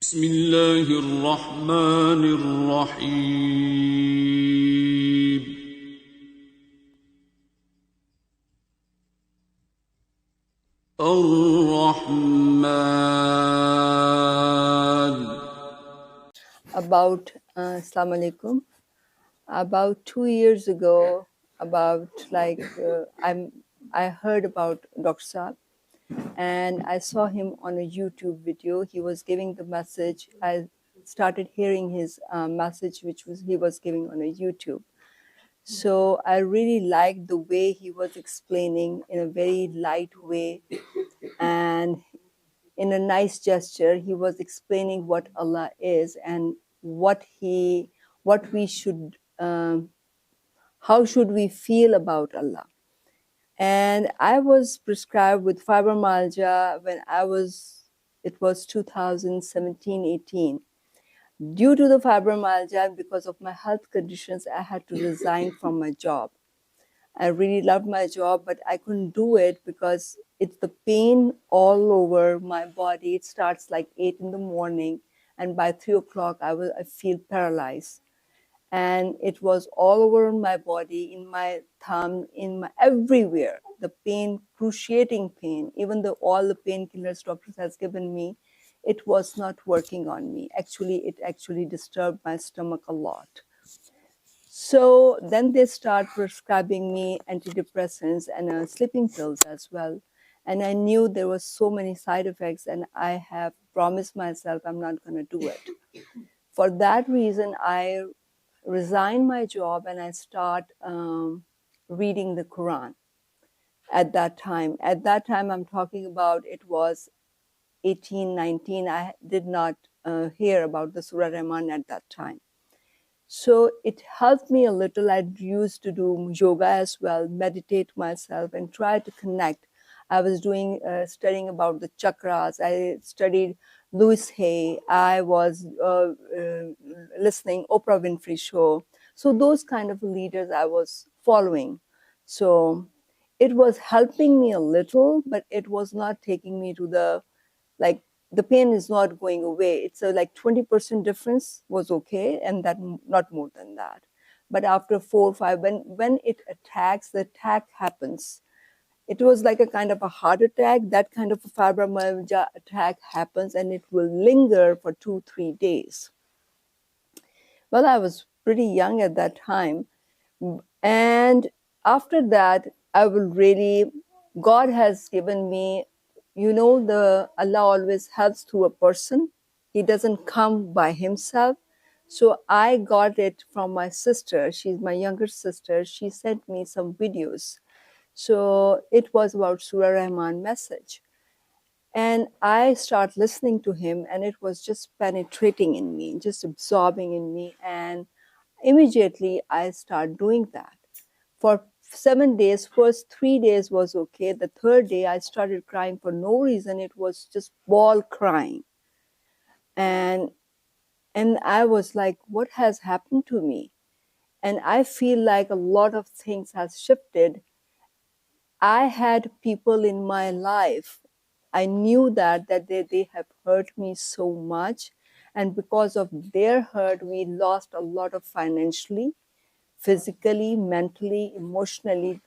بسم الله الرحمن الرحيم الرحمن. Assalamu alaikum. About 2 years ago, I heard about Dr. Saab, and I saw him on a YouTube video. He was giving the message. I started hearing his message, which was he was giving on a YouTube. So I really liked the way he was explaining in a very light way and in a nice gesture. He was explaining what Allah is and what we should, how should we feel about Allah. And I was prescribed with fibromyalgia when it was 2017-18. Due to the fibromyalgia, because of my health conditions, I had to resign from my job. I really loved my job, but I couldn't do it because it's the pain all over my body. It starts like 8 in the morning, and by 3 o'clock, I feel paralyzed. And it was all over my body, in my thumb, everywhere. The pain, cruciating pain, even though all the painkillers doctors has given me, it was not working on me. It actually disturbed my stomach a lot. So then they start prescribing me antidepressants and sleeping pills as well. And I knew there were so many side effects, and I have promised myself I'm not going to do it. For that reason, I resigned my job and I start reading the Quran at that time. At that time, I'm talking about, it was 18, 19. I did not hear about the Surah Rahman at that time. So it helped me a little. I used to do yoga as well, meditate myself and try to connect. I was studying about the chakras. I studied Louis Hay. I was listening Oprah Winfrey show. So those kind of leaders I was following. So it was helping me a little, but it was not taking me to the the pain is not going away. It's a 20% difference was okay, and that not more than that. But after 4 or 5, when it attacks, the attack happens. It was like a kind of a heart attack. That kind of a fibromyalgia attack happens, and it will linger for 2-3 days. Well, I was pretty young at that time, and after that, God has given me, the Allah always helps through a person. He doesn't come by himself. So I got it from my sister. She's my younger sister. She sent me some videos. So it was about Surah Rahman message. And I start listening to him, and it was just penetrating in me, just absorbing in me. And immediately I start doing that. For 7 days, first 3 days was okay. The third day I started crying for no reason. It was just ball crying. And I was like, what has happened to me? And I feel like a lot of things has shifted. I had people in my life, I knew that they have hurt me so much. And because of their hurt, we lost a lot of financially, physically, mentally, emotionally.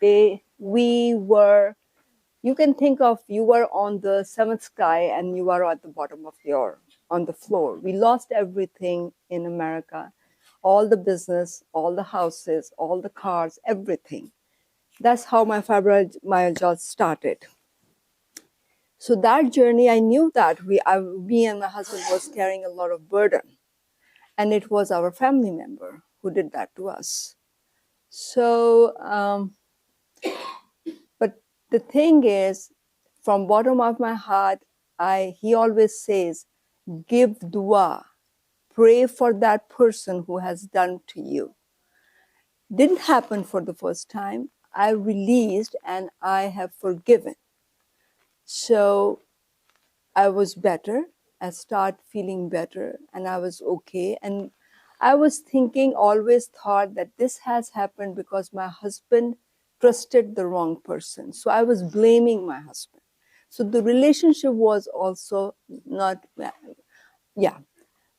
You can think of, you were on the seventh sky and you are at the bottom of on the floor. We lost everything in America, all the business, all the houses, all the cars, everything. That's how my fibromyalgia started. So that journey, I knew that me and my husband was carrying a lot of burden, and it was our family member who did that to us. So, but the thing is, from bottom of my heart, he always says, give dua, pray for that person who has done to you. Didn't happen for the first time. I released and I have forgiven. So I was better. I started feeling better and I was okay. And I was always thought that this has happened because my husband trusted the wrong person. So I was blaming my husband. So the relationship was also not, yeah.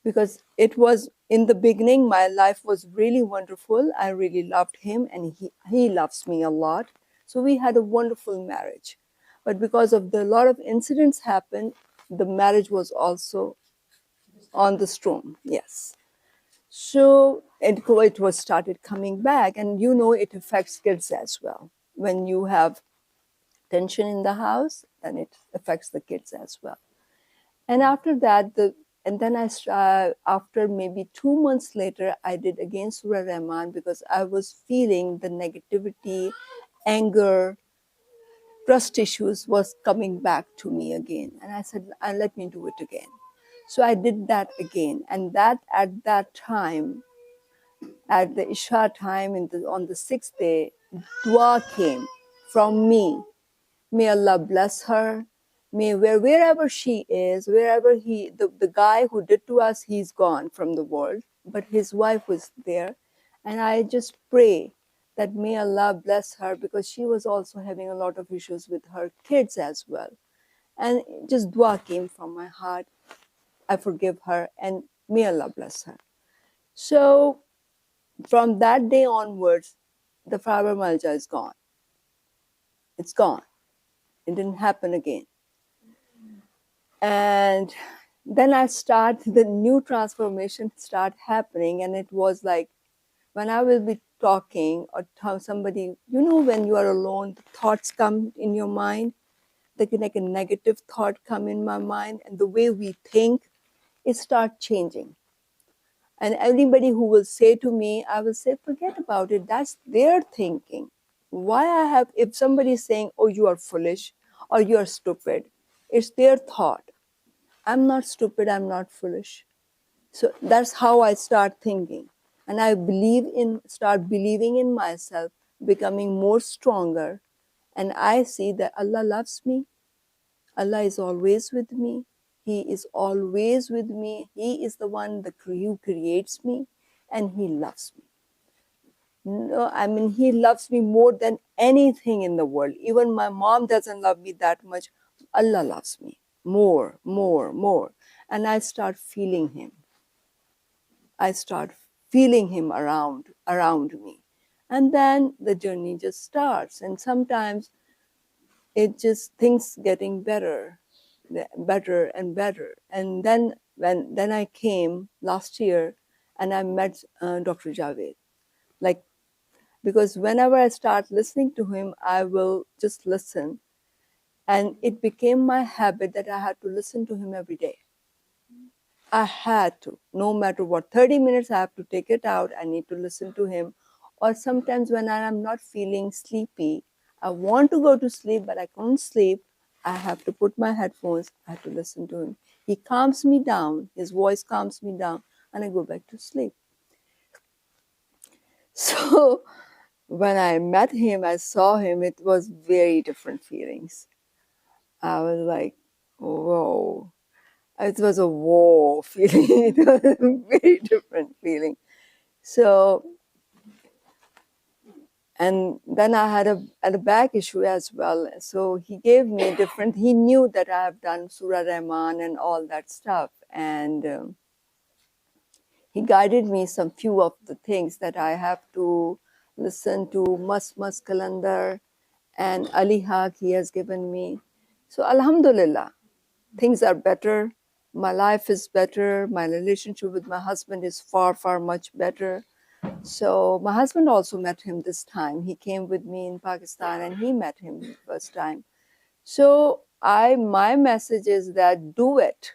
because it was in the beginning, my life was really wonderful. I really loved him, and he loves me a lot. So we had a wonderful marriage. But because of the lot of incidents happened, the marriage was also on the storm. Yes. So it was started coming back, and it affects kids as well. When you have tension in the house, then it affects the kids as well. And after that, after maybe 2 months later, I did again Surah Rahman because I was feeling the negativity, anger, trust issues was coming back to me again. And I said, let me do it again. So I did that again. And that at that time, at the Isha time on the sixth day, dua came from me. May Allah bless her. May wherever she is, wherever the guy who did to us, he's gone from the world, but his wife was there. And I just pray that may Allah bless her because she was also having a lot of issues with her kids as well. And just dua came from my heart. I forgive her and may Allah bless her. So from that day onwards, the fibromyalgia is gone. It's gone. It didn't happen again. And then the new transformation start happening. And it was like, when I will be talking or somebody, when you are alone, the thoughts come in your mind, like a negative thought come in my mind, and the way we think, it start changing. And anybody who will say to me, I will say, forget about it. That's their thinking. If somebody is saying, oh, you are foolish or you are stupid, it's their thought. I'm not stupid, I'm not foolish. So that's how I start thinking. And I start believing in myself, becoming more stronger. And I see that Allah loves me. Allah is always with me. He is always with me. He is the one who creates me, and He loves me. No, He loves me more than anything in the world. Even my mom doesn't love me that much. Allah loves me more, more, more. And I start feeling Him. I start feeling Him around me. And then the journey just starts. And sometimes it just things getting better and better. And then I came last year and I met Dr. Javed. Because whenever I start listening to him, I will just listen. And it became my habit that I had to listen to him every day. I had to, no matter what, 30 minutes I have to take it out. I need to listen to him. Or sometimes when I am not feeling sleepy, I want to go to sleep, but I can't sleep. I have to put my headphones. I have to listen to him. He calms me down. His voice calms me down, and I go back to sleep. So when I met him, I saw him, it was very different feelings. I was like, whoa. It was a whoa feeling. It was a very different feeling. So, and then I had a back issue as well. So he gave me he knew that I have done Surah Rahman and all that stuff. And he guided me some few of the things that I have to listen to, Mas Kalandar and Ali Haq he has given me. So Alhamdulillah, things are better. My life is better. My relationship with my husband is far, far much better. So my husband also met him this time. He came with me in Pakistan and he met him the first time. So my message is that do it.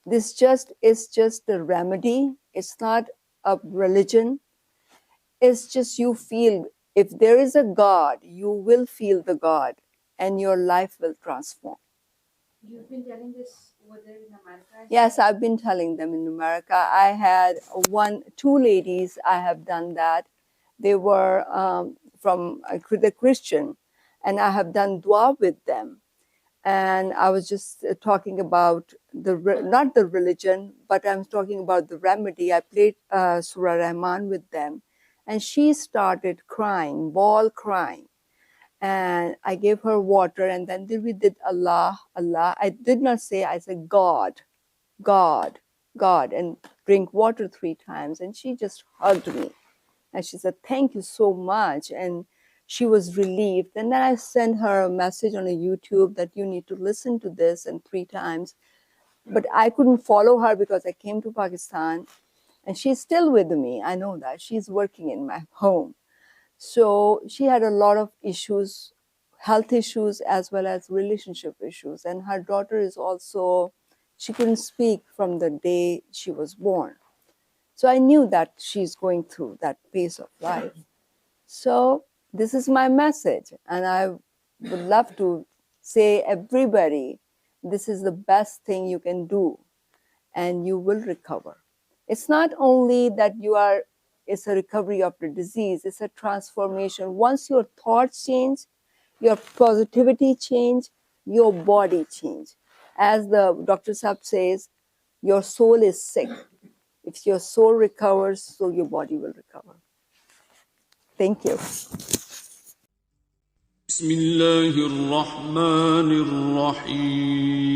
This is just a remedy. It's not a religion. It's just you feel, if there is a God, you will feel the God and your life will transform. You've been telling this over there in America? Yes, I've been telling them in America. I had two ladies, I have done that. They were from the Christian, and I have done dua with them. And I was just talking about not the religion, but I'm talking about the remedy. I played Surah Rahman with them, and she started crying, bawl crying. And I gave her water, and then we did Allah, Allah. I did not say, I said God, God. God and drink water 3 times. And she just hugged me. And she said, thank you so much. And she was relieved. And then I sent her a message on a YouTube that you need to listen to this and 3 times. But I couldn't follow her because I came to Pakistan and she's still with me. I know that. She's working in my home. So she had a lot of issues, health issues, as well as relationship issues. And her daughter is also, she couldn't speak from the day she was born. So I knew that she's going through that phase of life. So this is my message. And I would love to say, everybody, this is the best thing you can do and you will recover. It's not only that it's a recovery of the disease, it's a transformation. Once your thoughts change, your positivity change, your body change. As the Dr. Saab says, your soul is sick. If your soul recovers, so your body will recover. Thank you. بسم الله الرحمن الرحيم